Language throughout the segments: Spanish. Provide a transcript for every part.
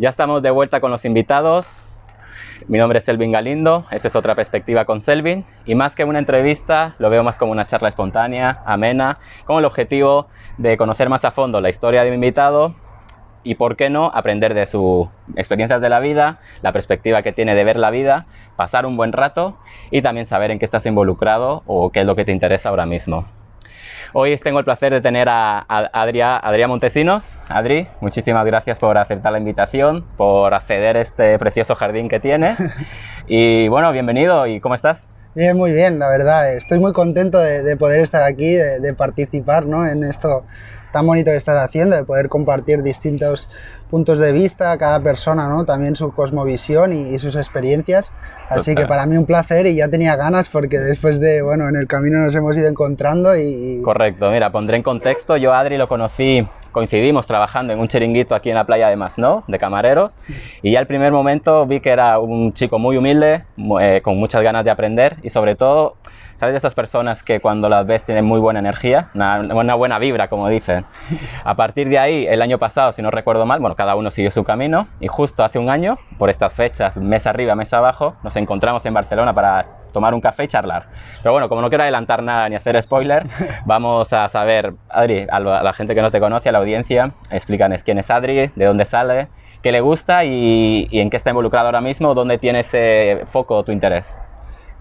Ya estamos de vuelta con los invitados. Mi nombre es Selvin Galindo, esta es otra perspectiva con Selvin, y más que una entrevista lo veo más como una charla espontánea, amena, con el objetivo de conocer más a fondo la historia de mi invitado y, por qué no, aprender de sus experiencias de la vida, la perspectiva que tiene de ver la vida, pasar un buen rato y también saber en qué estás involucrado o qué es lo que te interesa ahora mismo. Hoy tengo el placer de tener a Adrià Montesinos. Adri, muchísimas gracias por aceptar la invitación, por acceder a este precioso jardín que tienes. Y bueno, bienvenido. ¿Y cómo estás? Bien, muy bien, la verdad. Estoy muy contento de poder estar aquí, de participar, ¿no?, en esto tan bonito que estás haciendo, de poder compartir distintos puntos de vista, cada persona, ¿no?, también su cosmovisión y sus experiencias. Así que para mí un placer, y ya tenía ganas porque después de, bueno, en el camino nos hemos ido encontrando y... Correcto, mira, pondré en contexto. Yo a Adri lo conocí, coincidimos trabajando en un chiringuito aquí en la playa de Masnou, de camareros, y ya al primer momento vi que era un chico muy humilde, con muchas ganas de aprender y sobre todo, ¿sabes?, de esas personas que cuando las ves tienen muy buena energía, una buena vibra, como dicen. A partir de ahí, el año pasado, si no recuerdo mal, bueno, cada uno siguió su camino y justo hace un año, por estas fechas, mes arriba, mes abajo, nos encontramos en Barcelona para tomar un café y charlar. Pero bueno, como no quiero adelantar nada ni hacer spoiler, vamos a saber, Adri, a la gente que no te conoce, a la audiencia, explícanos quién es Adri, de dónde sale, qué le gusta y en qué está involucrado ahora mismo, dónde tiene ese foco tu interés.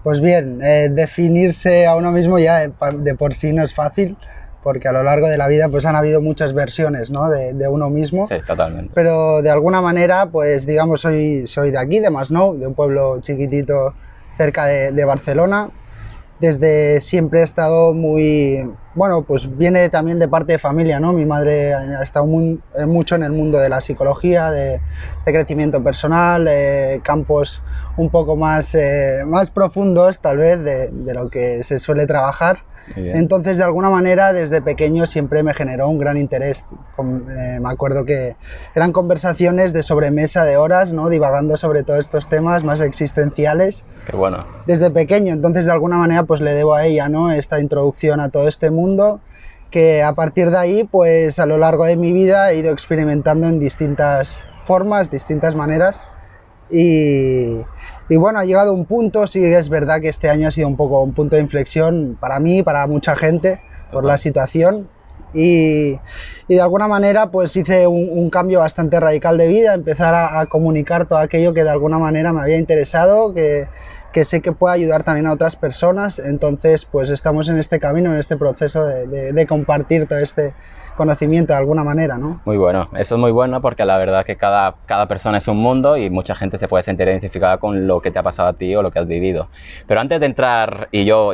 Pues bien, definirse a uno mismo ya de por sí no es fácil, porque a lo largo de la vida pues han habido muchas versiones, ¿no?, de uno mismo. Sí, totalmente. Pero de alguna manera, pues digamos, soy de aquí, de Masnou, de un pueblo chiquitito cerca de Barcelona. Desde siempre he estado muy... Bueno, pues viene también de parte de familia, ¿no? Mi madre ha estado mucho en el mundo de la psicología, de este crecimiento personal, campos un poco más profundos, tal vez, de lo que se suele trabajar. Entonces, de alguna manera, desde pequeño siempre me generó un gran interés. Me acuerdo que eran conversaciones de sobremesa de horas, ¿no?, divagando sobre todos estos temas más existenciales. Qué bueno. Desde pequeño, entonces de alguna manera pues le debo a ella, ¿no?, esta introducción a todo este mundo, que a partir de ahí pues a lo largo de mi vida he ido experimentando en distintas formas, distintas maneras y bueno, ha llegado un punto, sí es verdad que este año ha sido un poco un punto de inflexión para mí, para mucha gente, por la situación. Y de alguna manera pues hice un cambio bastante radical de vida, empezar a comunicar todo aquello que de alguna manera me había interesado, que sé que puede ayudar también a otras personas. Entonces pues estamos en este camino, en este proceso de compartir todo este conocimiento de alguna manera, ¿no? Muy bueno, eso es muy bueno porque la verdad que cada persona es un mundo y mucha gente se puede sentir identificada con lo que te ha pasado a ti o lo que has vivido. Pero antes de entrar, y yo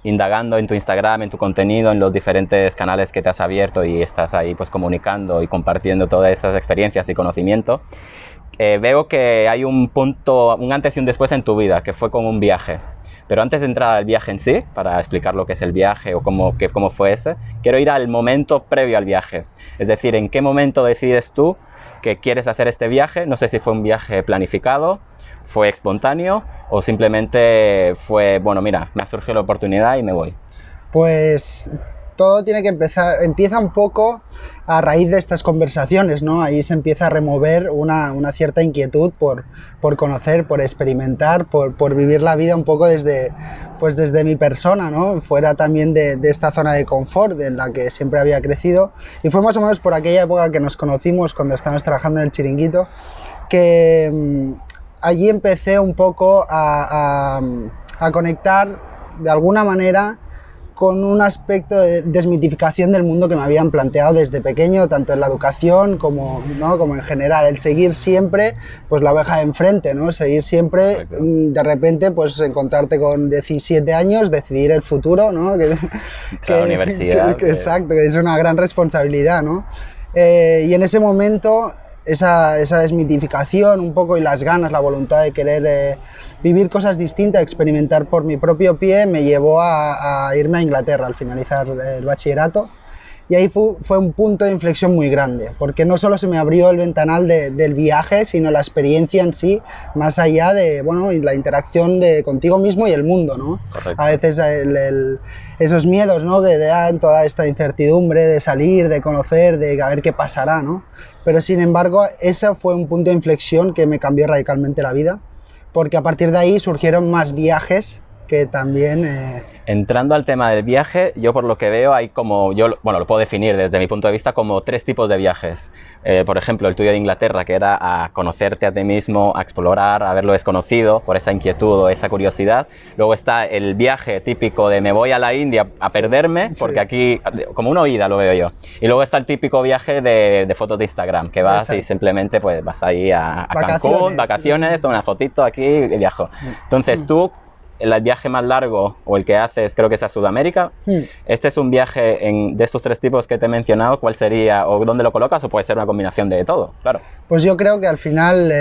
indagando en tu Instagram, en tu contenido, en los diferentes canales que te has abierto y estás ahí pues comunicando y compartiendo todas esas experiencias y conocimiento, veo que hay un punto, un antes y un después en tu vida, que fue con un viaje. Pero antes de entrar al viaje en sí, para explicar lo que es el viaje o cómo fue ese, quiero ir al momento previo al viaje. Es decir, ¿en qué momento decides tú que quieres hacer este viaje? No sé si fue un viaje planificado, fue espontáneo o simplemente fue, bueno, mira, me ha surgido la oportunidad y me voy. Pues todo tiene que empieza un poco a raíz de estas conversaciones, ¿no? Ahí se empieza a remover una cierta inquietud por conocer, por experimentar, por vivir la vida un poco desde mi persona, ¿no? Fuera también de esta zona de confort en la que siempre había crecido. Y fue más o menos por aquella época que nos conocimos, cuando estábamos trabajando en el chiringuito, que allí empecé un poco a conectar de alguna manera con un aspecto de desmitificación del mundo que me habían planteado desde pequeño, tanto en la educación como, ¿no?, como en general, el seguir siempre pues la oveja de enfrente, ¿no?, seguir siempre, de repente pues encontrarte con 17 años, decidir el futuro, ¿no?, la universidad. Exacto, que es una gran responsabilidad, ¿no? Y en ese momento esa desmitificación un poco y las ganas, la voluntad de querer vivir cosas distintas, experimentar por mi propio pie, me llevó a irme a Inglaterra al finalizar el bachillerato. Y ahí fue un punto de inflexión muy grande, porque no solo se me abrió el ventanal del viaje, sino la experiencia en sí, más allá de, bueno, la interacción contigo mismo y el mundo, ¿no? Correcto. A veces esos miedos, ¿no? Que te dan toda esta incertidumbre de salir, de conocer, de a ver qué pasará, ¿no? Pero sin embargo, ese fue un punto de inflexión que me cambió radicalmente la vida, porque a partir de ahí surgieron más viajes que también... Entrando al tema del viaje, yo por lo que veo hay como, bueno, lo puedo definir desde mi punto de vista como 3 tipos de viajes. Por ejemplo, el tuyo de Inglaterra, que era a conocerte a ti mismo, a explorar, a ver lo desconocido, por esa inquietud o esa curiosidad. Luego está el viaje típico de me voy a la India a perderme, porque aquí, como una oída lo veo yo. Y luego está el típico viaje de fotos de Instagram, que vas y simplemente pues vas ahí a Cancún, vacaciones, toma una fotito aquí y viajo. Entonces tú, el viaje más largo o el que haces, creo que es a Sudamérica. Este es un viaje de estos 3 tipos que te he mencionado. ¿Cuál sería o dónde lo colocas? O puede ser una combinación de todo, claro. Pues yo creo que al final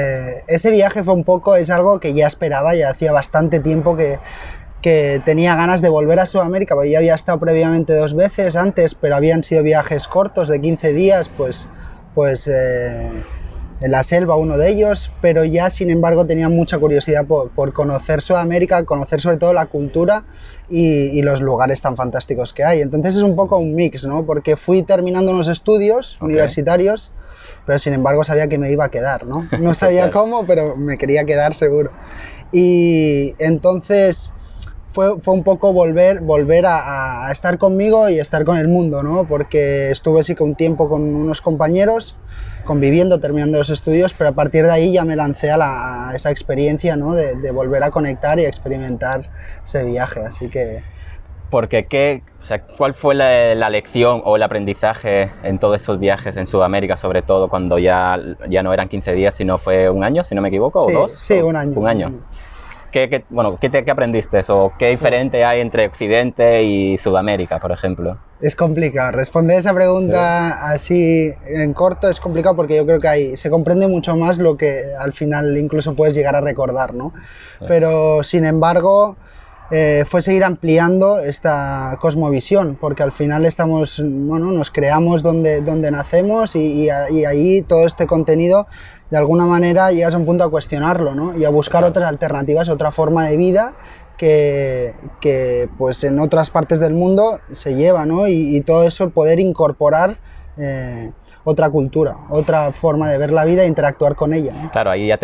ese viaje fue es algo que ya esperaba, ya hacía bastante tiempo que tenía ganas de volver a Sudamérica, porque ya había estado previamente 2 veces antes, pero habían sido viajes cortos de 15 días, pues en la selva uno de ellos, pero ya sin embargo tenía mucha curiosidad por conocer Sudamérica, conocer sobre todo la cultura y los lugares tan fantásticos que hay. Entonces es un poco un mix, ¿no? Porque fui terminando unos estudios universitarios, pero sin embargo sabía que me iba a quedar, ¿no? No sabía cómo, pero me quería quedar seguro. Y entonces fue un poco volver a estar conmigo y estar con el mundo, ¿no? Porque estuve sí que un tiempo con unos compañeros, conviviendo, terminando los estudios, pero a partir de ahí ya me lancé a esa experiencia, ¿no? De volver a conectar y experimentar ese viaje, así que... Porque ¿cuál fue la lección o el aprendizaje en todos esos viajes en Sudamérica, sobre todo cuando ya no eran 15 días, sino fue un año, si no me equivoco, sí, o 2? Sí, un año. Un año. ¿Qué aprendiste o qué diferente hay entre Occidente y Sudamérica, por ejemplo? Es complicado. Responder esa pregunta así en corto es complicado porque yo creo que se comprende mucho más lo que al final incluso puedes llegar a recordar, ¿no? Sí. Pero sin embargo fue seguir ampliando esta cosmovisión, porque al final nos creamos donde nacemos y ahí todo este contenido de alguna manera llegas a un punto a cuestionarlo, ¿no? Y a buscar otras alternativas, otra forma de vida que pues en otras partes del mundo se lleva, ¿no? Y todo eso, poder incorporar otra cultura, otra forma de ver la vida e interactuar con ella, ¿no? Claro, ahí ya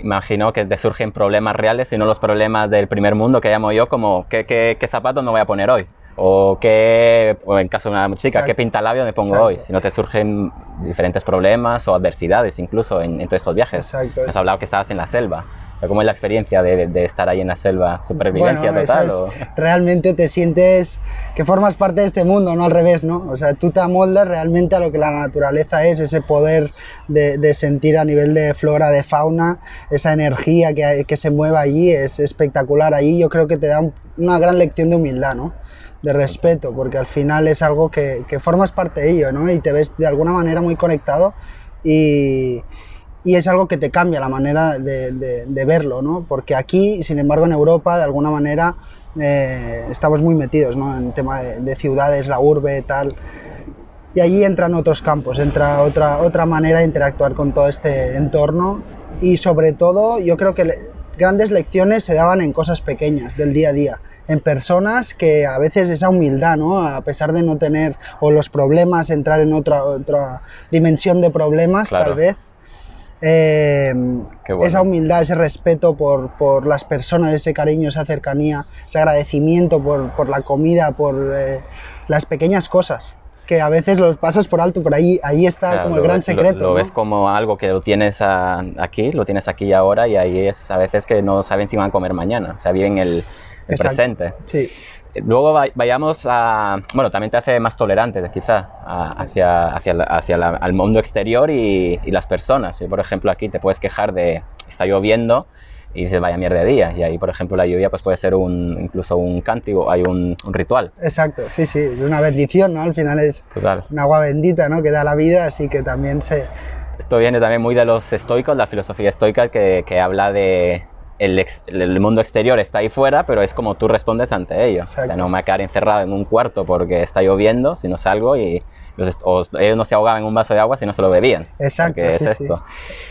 imagino que te surgen problemas reales y no los problemas del primer mundo que llamo yo, como ¿qué zapatos me voy a poner hoy? O en caso de una chica, exacto, ¿qué pintalabio me pongo exacto hoy? Si no te surgen diferentes problemas o adversidades incluso en todos estos viajes. Exacto. Has hablado que estabas en la selva. O sea, ¿cómo es la experiencia de estar ahí en la selva? ¿Supervivencia total? Realmente te sientes que formas parte de este mundo, no al revés, ¿no? O sea, tú te amoldas realmente a lo que la naturaleza es, ese poder de sentir a nivel de flora, de fauna, esa energía que se mueve allí, es espectacular. Allí yo creo que te da una gran lección de humildad, ¿no? De respeto, porque al final es algo que formas parte de ello, ¿no? Y te ves de alguna manera muy conectado y es algo que te cambia la manera de verlo, ¿no? Porque aquí, sin embargo, en Europa, de alguna manera, estamos muy metidos, ¿no? En el tema de ciudades, la urbe, tal. Y allí entran otros campos, entra otra manera de interactuar con todo este entorno y sobre todo yo creo que grandes lecciones se daban en cosas pequeñas del día a día, en personas que a veces esa humildad, ¿no? A pesar de no tener, o los problemas, entrar en otra dimensión de problemas, claro, tal vez, bueno, esa humildad, ese respeto por las personas, ese cariño, esa cercanía, ese agradecimiento por la comida, por las pequeñas cosas, que a veces los pasas por alto, pero ahí está, claro, como el gran secreto. Lo ves como algo que lo tienes aquí y ahora, y ahí es a veces que no saben si van a comer mañana, o sea, viven el presente. Sí. Luego vayamos a... Bueno, también te hace más tolerante, quizá, al mundo exterior y las personas. Yo, por ejemplo, aquí te puedes quejar está lloviendo y dices, vaya mierda de día. Y ahí, por ejemplo, la lluvia pues puede ser incluso un cántico, hay un ritual. Exacto, sí, es una bendición, ¿no? Al final es total, un agua bendita, ¿no? Que da la vida, así que también Esto viene también muy de los estoicos, la filosofía estoica, que habla de el mundo exterior está ahí fuera, pero es como tú respondes ante ello. Exacto. O sea, no me voy a quedar encerrado en un cuarto porque está lloviendo, si no salgo y ellos no se ahogaban en un vaso de agua si no se lo bebían. Exacto, Porque sí, es sí. esto.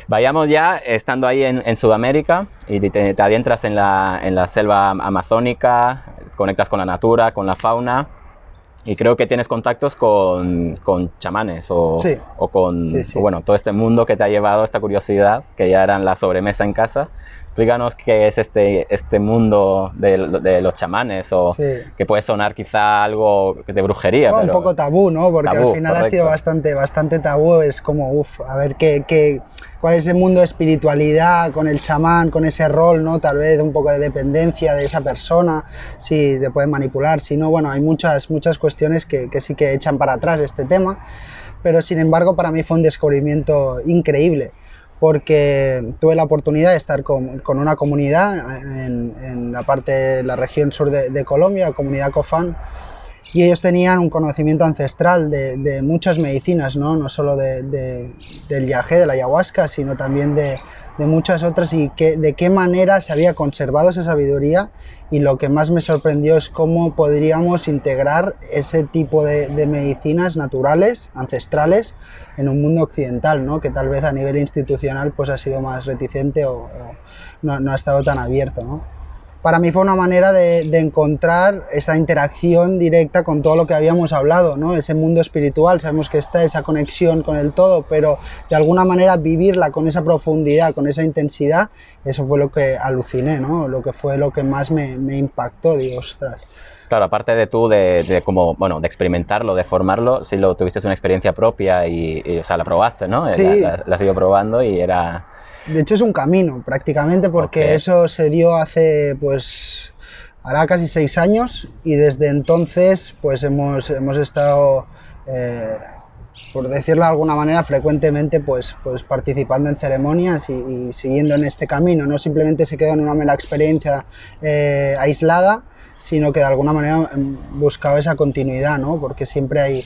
Vayamos ya, estando ahí en Sudamérica y te adentras en la selva amazónica, conectas con la natura, con la fauna. Y creo que tienes contactos con chamanes Sí. o con Sí, sí. o bueno, todo este mundo que te ha llevado esta curiosidad, que ya eran la sobremesa en casa. Explícanos qué es este mundo de los chamanes, o Sí. que puede sonar quizá algo de brujería. Bueno, pero un poco tabú, ¿no? Porque tabú, al final ha sido correcto. bastante tabú. Es como, uff, a ver cuál es el mundo de espiritualidad con el chamán, con ese rol, ¿no? Tal vez un poco de dependencia de esa persona, si te pueden manipular, si no, bueno, hay muchas cuestiones que sí que echan para atrás este tema, pero sin embargo para mí fue un descubrimiento increíble, porque tuve la oportunidad de estar con una comunidad en la parte, la región sur de Colombia, comunidad Cofán, y ellos tenían un conocimiento ancestral de muchas medicinas, no, no solo del yagé, de la ayahuasca, sino también de muchas otras, y de qué manera se había conservado esa sabiduría. Y lo que más me sorprendió es cómo podríamos integrar ese tipo de medicinas naturales, ancestrales, en un mundo occidental, ¿no? Que tal vez a nivel institucional pues ha sido más reticente o no ha estado tan abierto, ¿no? Para mí fue una manera de encontrar esa interacción directa con todo lo que habíamos hablado, ¿no? Ese mundo espiritual, sabemos que está esa conexión con el todo, pero de alguna manera vivirla con esa profundidad, con esa intensidad, eso fue lo que aluciné, ¿no? Lo que fue lo que más me impactó, digo, ostras. Claro, aparte de tú como, bueno, de experimentarlo, de formarlo, si lo tuviste una experiencia propia o sea, la probaste, ¿no? Sí. La has ido probando y era... De hecho es un camino prácticamente, porque Okay. eso se dio hace, pues, hará casi 6 años, y desde entonces pues hemos estado, por decirlo de alguna manera, frecuentemente pues participando en ceremonias y siguiendo en este camino. No simplemente se quedó en una mera experiencia aislada, sino que de alguna manera buscaba esa continuidad, ¿no? Porque siempre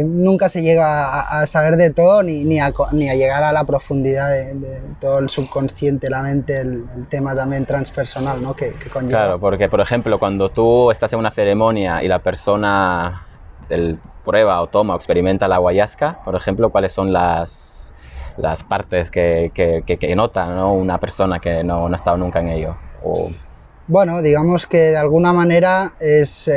nunca se llega a saber de todo, ni a llegar a la profundidad de todo el subconsciente, la mente, el tema también transpersonal, ¿no? que conlleva. Claro, porque por ejemplo, cuando tú estás en una ceremonia y la persona prueba o toma o experimenta la ayahuasca, por ejemplo, ¿cuáles son las partes que nota, ¿no? Una persona que no ha estado nunca en ello? Bueno, digamos que de alguna manera es...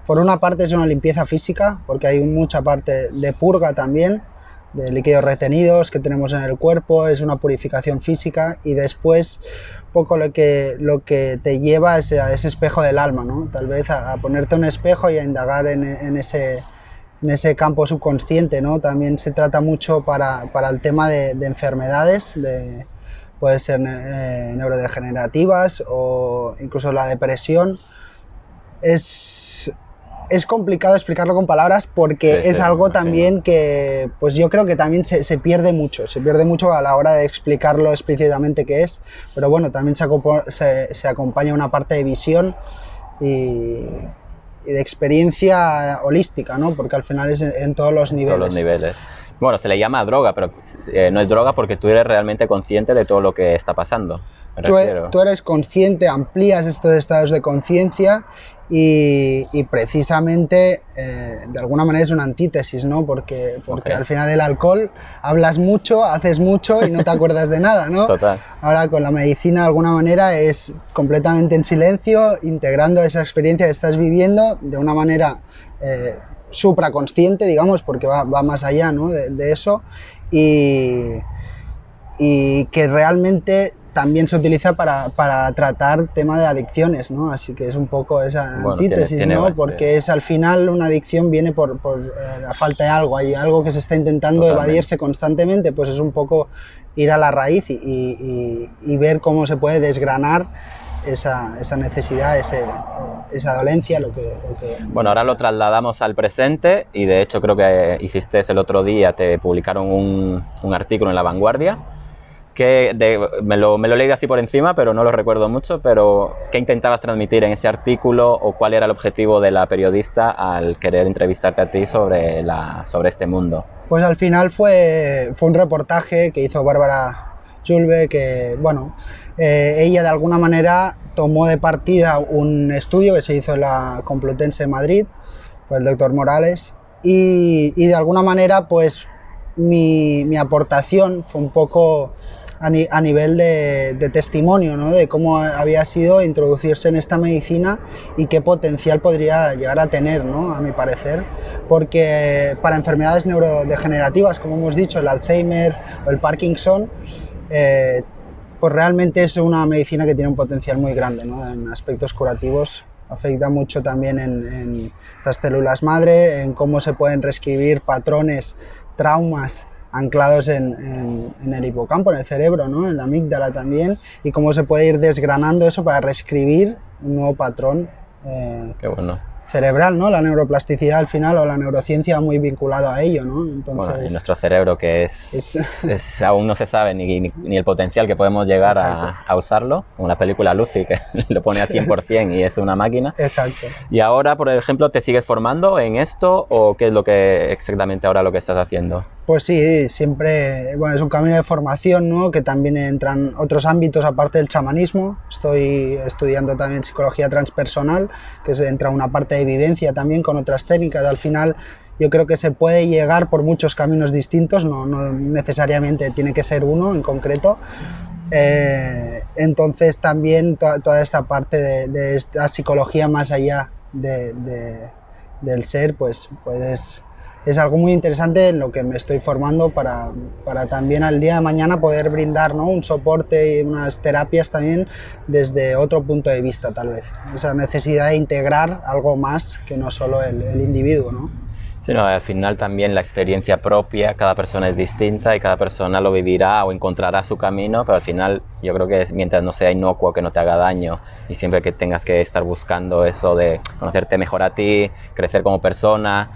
por una parte es una limpieza física, porque hay mucha parte de purga también, de líquidos retenidos que tenemos en el cuerpo, es una purificación física, y después poco lo que te lleva es a ese espejo del alma, ¿no? Tal vez a ponerte un espejo y a indagar en ese campo subconsciente, ¿no? También se trata mucho para el tema de enfermedades, puede ser neurodegenerativas o incluso la depresión. Es complicado explicarlo con palabras, porque Sí, es sí, algo imagino. También que pues yo creo que también se pierde mucho a la hora de explicarlo explícitamente qué es, pero bueno, también se acompaña una parte de visión y de experiencia holística, ¿no? Porque al final es en todos los niveles. Todos los niveles. Bueno, se le llama droga, pero no es droga porque tú eres realmente consciente de todo lo que está pasando. Tú eres consciente, amplías estos estados de conciencia y precisamente de alguna manera es una antítesis, ¿no? Porque Okay. Al final el alcohol, hablas mucho, haces mucho y no te acuerdas de nada, ¿no? Total. Ahora con la medicina de alguna manera es completamente en silencio, integrando esa experiencia que estás viviendo de una manera supraconsciente, digamos, porque va más allá, ¿no? de eso, y que realmente también se utiliza para tratar tema de adicciones, ¿no? Así que es un poco esa antítesis, ¿no? Porque al final una adicción viene por la falta de algo, hay algo que se está intentando evadirse constantemente, pues es un poco ir a la raíz y ver cómo se puede desgranar esa necesidad, esa dolencia, lo que bueno, ahora lo trasladamos al presente, y de hecho creo que hiciste el otro día, te publicaron un artículo en La Vanguardia, que me lo he leído así por encima, pero no lo recuerdo mucho, pero ¿qué intentabas transmitir en ese artículo, o cuál era el objetivo de la periodista al querer entrevistarte a ti sobre este mundo? Pues al final fue un reportaje que hizo Bárbara Julve, que bueno, ella de alguna manera tomó de partida un estudio que se hizo en la Complutense de Madrid por el doctor Morales y de alguna manera pues mi aportación fue un poco a nivel de testimonio, ¿no? De cómo había sido introducirse en esta medicina y qué potencial podría llegar a tener, ¿no? A mi parecer, porque para enfermedades neurodegenerativas, como hemos dicho, el Alzheimer o el Parkinson, pues realmente es una medicina que tiene un potencial muy grande, ¿no? En aspectos curativos. Afecta mucho también en estas células madre, en cómo se pueden reescribir patrones, traumas anclados en el hipocampo, en el cerebro, ¿no? En la amígdala también, y cómo se puede ir desgranando eso para reescribir un nuevo patrón Qué bueno. cerebral, ¿no? La neuroplasticidad al final, o la neurociencia, muy vinculado a ello, ¿no? Entonces, bueno, y nuestro cerebro, que aún no se sabe ni el potencial que podemos llegar a usarlo, como la película Lucy, que lo pone al 100% y es una máquina. Exacto. Y ahora, por ejemplo, ¿te sigues formando en esto o qué es lo que exactamente ahora lo que estás haciendo? Pues sí, siempre, bueno, es un camino de formación, ¿no? Que también entran otros ámbitos aparte del chamanismo. Estoy estudiando también psicología transpersonal, que entra una parte de vivencia también con otras técnicas. Al final yo creo que se puede llegar por muchos caminos distintos, no necesariamente tiene que ser uno en concreto. Entonces también toda esta parte de esta psicología más allá del ser, pues es algo muy interesante en lo que me estoy formando para también al día de mañana poder brindar, ¿no? Un soporte y unas terapias también desde otro punto de vista, tal vez. Esa necesidad de integrar algo más que no solo el individuo, ¿no? Sí, no, al final también la experiencia propia, cada persona es distinta y cada persona lo vivirá o encontrará su camino, pero al final yo creo que mientras no sea inocuo, que no te haga daño y siempre que tengas que estar buscando eso de conocerte mejor a ti, crecer como persona,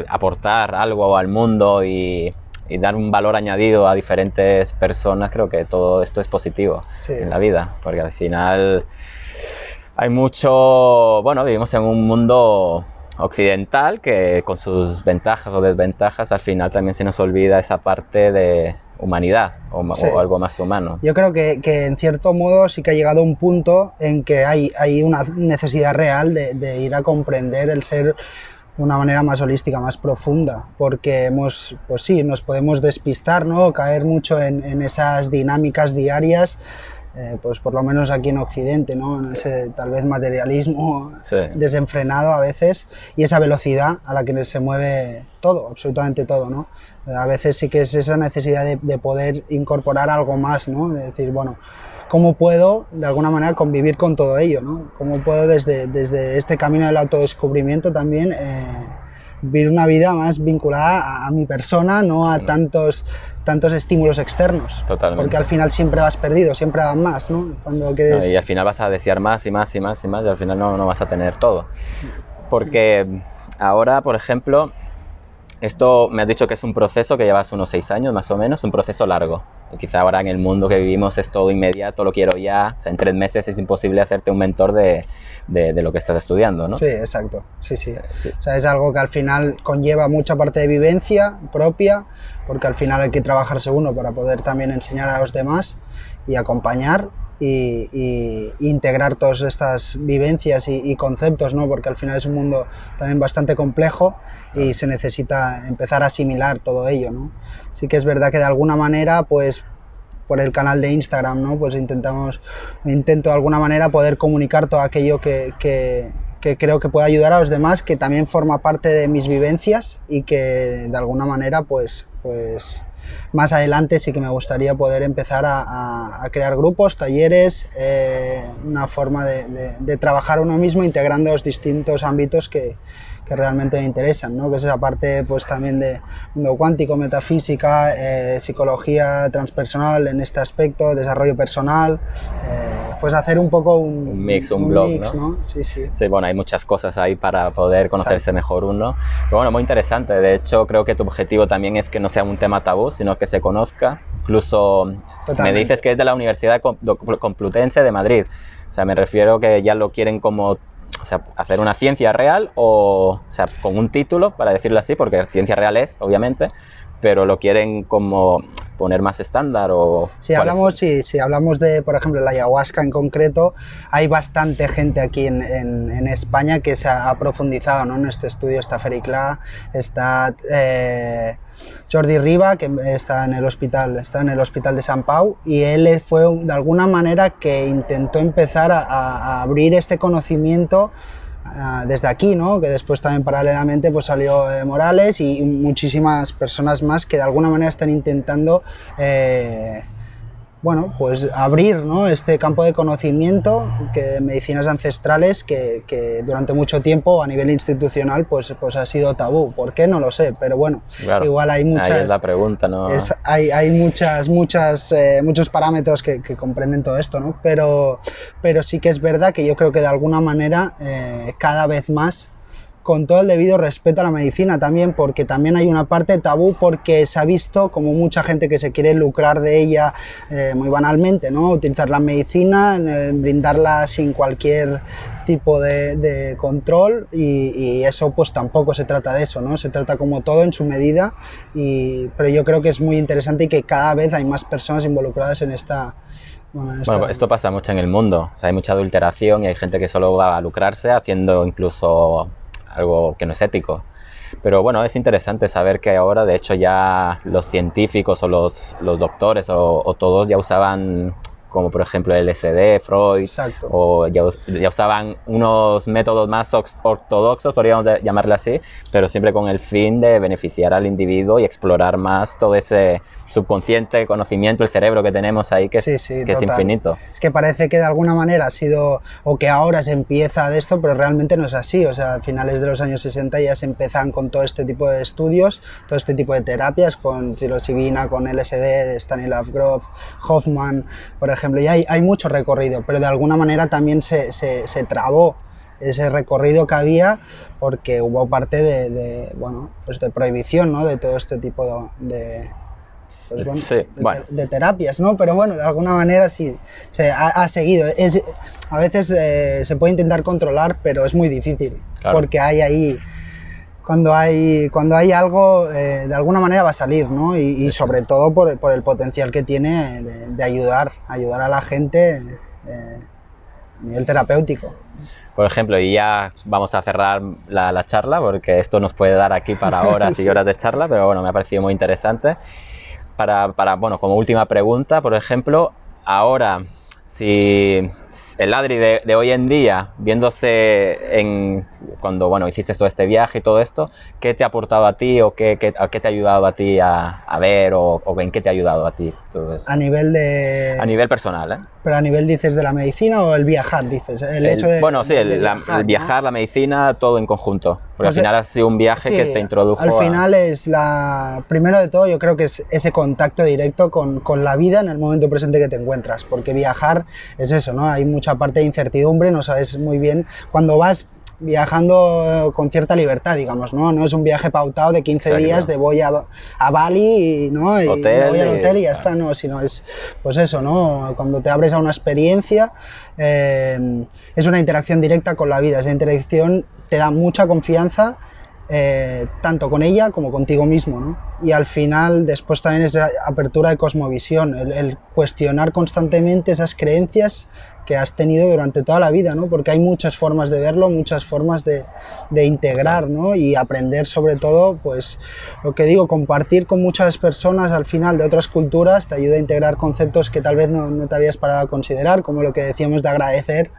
aportar algo al mundo y dar un valor añadido a diferentes personas, creo que todo esto es positivo en la vida, porque al final hay mucho, bueno, vivimos en un mundo occidental que con sus ventajas o desventajas al final también se nos olvida esa parte de humanidad o algo más humano. Yo creo que en cierto modo sí que ha llegado un punto en que hay una necesidad real de ir a comprender el ser de una manera más holística, más profunda, porque pues sí, nos podemos despistar, ¿no? Caer mucho en esas dinámicas diarias, pues por lo menos aquí en Occidente, ¿no? En ese tal vez materialismo desenfrenado a veces, y esa velocidad a la que se mueve todo, absolutamente todo, ¿no? A veces sí que es esa necesidad de poder incorporar algo más, ¿no? De decir, bueno, ¿cómo puedo de alguna manera convivir con todo ello, ¿no? ¿Cómo puedo desde este camino del autodescubrimiento también vivir una vida más vinculada a mi persona, no a tantos estímulos externos? Totalmente. Porque al final siempre vas perdido, siempre vas más, ¿no? Cuando quieres... No, y al final vas a desear más y más y más y más y al final no vas a tener todo. Porque ahora, por ejemplo, esto me has dicho que es un proceso que llevas unos 6 años más o menos, un proceso largo. Y quizá ahora en el mundo que vivimos es todo inmediato, lo quiero ya. O sea, en 3 meses es imposible hacerte un mentor de lo que estás estudiando, ¿no? Sí, exacto. Sí. O sea, es algo que al final conlleva mucha parte de vivencia propia, porque al final hay que trabajarse uno para poder también enseñar a los demás y acompañar y integrar todas estas vivencias y conceptos, ¿no? Porque al final es un mundo también bastante complejo y se necesita empezar a asimilar todo ello, ¿no? Sí que es verdad que de alguna manera, pues por el canal de Instagram, ¿no? Pues intento de alguna manera poder comunicar todo aquello que creo que puede ayudar a los demás, que también forma parte de mis vivencias y que de alguna manera pues más adelante sí que me gustaría poder empezar a crear grupos, talleres, una forma de trabajar uno mismo integrando los distintos ámbitos que realmente me interesan, ¿no? Que es esa parte pues también de mundo cuántico, metafísica, psicología transpersonal en este aspecto, desarrollo personal, pues hacer un poco un mix, un blog, ¿no? Sí. Sí, bueno, hay muchas cosas ahí para poder conocerse mejor uno. Pero bueno, muy interesante. De hecho, creo que tu objetivo también es que no sea un tema tabú, sino que se conozca. Incluso me dices que es de la Universidad Complutense de Madrid. O sea, me refiero que ya lo quieren como, o sea, hacer una ciencia real o sea, con un título, para decirlo así, porque ciencia real es, obviamente, pero lo quieren como poner más estándar o... Si hablamos de, por ejemplo, la ayahuasca en concreto, hay bastante gente aquí en España que se ha profundizado, ¿no? En este estudio está Fericlá, está Jordi Riba, que está en el hospital de Sant Pau, y él fue de alguna manera que intentó empezar a abrir este conocimiento desde aquí, ¿no? Que después también paralelamente pues salió Morales y muchísimas personas más que de alguna manera están intentando bueno, pues abrir, ¿no? Este campo de conocimiento que medicinas ancestrales que durante mucho tiempo a nivel institucional pues ha sido tabú. ¿Por qué? No lo sé, pero bueno, claro, igual hay muchas... Ahí es la pregunta, ¿no? Hay muchos parámetros que comprenden todo esto, ¿no? Pero sí que es verdad que yo creo que de alguna manera cada vez más, con todo el debido respeto a la medicina también, porque también hay una parte tabú, porque se ha visto como mucha gente que se quiere lucrar de ella muy banalmente, ¿no? Utilizar la medicina, brindarla sin cualquier tipo de control y eso pues tampoco se trata de eso, ¿no? Se trata como todo en su medida, pero yo creo que es muy interesante y que cada vez hay más personas involucradas en esta... Bueno, esto pasa mucho en el mundo, o sea, hay mucha adulteración y hay gente que solo va a lucrarse haciendo incluso algo que no es ético. Pero bueno, es interesante saber que ahora, de hecho, ya los científicos o los doctores o todos ya usaban, como por ejemplo el LSD, Freud, exacto, o ya usaban unos métodos más ortodoxos, podríamos llamarle así, pero siempre con el fin de beneficiar al individuo y explorar más todo ese subconsciente conocimiento, el cerebro que tenemos ahí, que es infinito. Es que parece que de alguna manera ha sido, o que ahora se empieza de esto, pero realmente no es así. O sea, a finales de los años 60 ya se empiezan con todo este tipo de estudios, todo este tipo de terapias, con psilocibina, con LSD, de Stanislav Grof, Hoffman, por ejemplo. Y hay mucho recorrido, pero de alguna manera también se trabó ese recorrido que había porque hubo parte de prohibición, ¿no? De todo este tipo de terapias, ¿no? Pero bueno, de alguna manera sí, se ha seguido. A veces se puede intentar controlar, pero es muy difícil, claro, porque hay ahí, cuando hay algo, de alguna manera va a salir, ¿no? Y sobre todo por el potencial que tiene de ayudar a la gente a nivel terapéutico. Por ejemplo, y ya vamos a cerrar la charla, porque esto nos puede dar aquí para horas y horas de charla, pero bueno, me ha parecido muy interesante. Bueno, como última pregunta, por ejemplo, ahora, si el Adri de hoy en día, viéndose cuando, bueno, hiciste todo este viaje y todo esto, ¿qué te ha aportado a ti o qué te ha ayudado a ti a ver o en qué te ha ayudado a ti todo eso? A nivel personal, ¿eh? Pero a nivel, dices, de la medicina o el viajar, dices, bueno, sí, el viajar, ¿no? La medicina, todo en conjunto, porque al final ha sido un viaje que te introdujo al final es primero de todo, yo creo que es ese contacto directo con la vida en el momento presente que te encuentras, porque viajar es eso, ¿no? Hay mucha parte de incertidumbre, no sabes muy bien cuando vas viajando con cierta libertad, digamos, ¿no? No es un viaje pautado de 15 días de voy a Bali, ¿no? Y me voy al hotel y ya está, no, sino es pues eso, ¿no? Cuando te abres a una experiencia, es una interacción directa con la vida, esa interacción te da mucha confianza, tanto con ella como contigo mismo, ¿no? Y al final después también es apertura de cosmovisión, el cuestionar constantemente esas creencias que has tenido durante toda la vida, ¿no? Porque hay muchas formas de verlo, muchas formas de integrar, ¿no? Y aprender sobre todo, pues lo que digo, compartir con muchas personas al final de otras culturas te ayuda a integrar conceptos que tal vez no te habías parado a considerar, como lo que decíamos de agradecer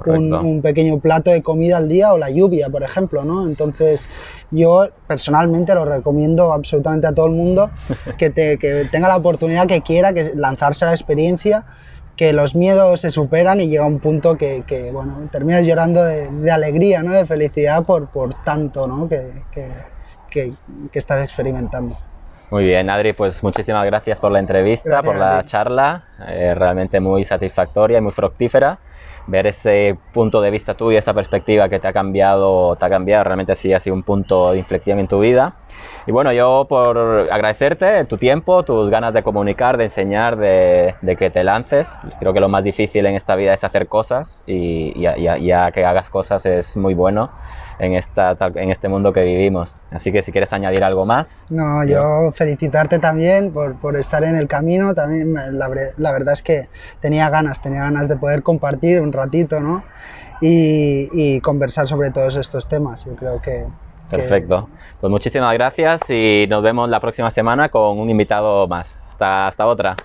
un pequeño plato de comida al día o la lluvia, por ejemplo, ¿no? Entonces yo personalmente lo recomiendo absolutamente a todo el mundo que tenga la oportunidad, que quiera lanzarse a la experiencia, que los miedos se superan y llega un punto que bueno, terminas llorando de alegría, ¿no? De felicidad por tanto, ¿no? que estás experimentando. Muy bien, Adri, pues muchísimas gracias por la entrevista, por la charla, realmente muy satisfactoria y muy fructífera. Ver ese punto de vista tuyo, esa perspectiva que te ha cambiado, realmente sí ha sido un punto de inflexión en tu vida. Y bueno, yo por agradecerte tu tiempo, tus ganas de comunicar, de enseñar, de que te lances. Creo que lo más difícil en esta vida es hacer cosas y ya que hagas cosas es muy bueno en este mundo que vivimos. Así que si quieres añadir algo más. No, yo felicitarte también por estar en el camino. También la verdad es que tenía ganas de poder compartir un ratito, ¿no? Y conversar sobre todos estos temas. Yo creo que... Perfecto. Pues muchísimas gracias y nos vemos la próxima semana con un invitado más. Hasta otra.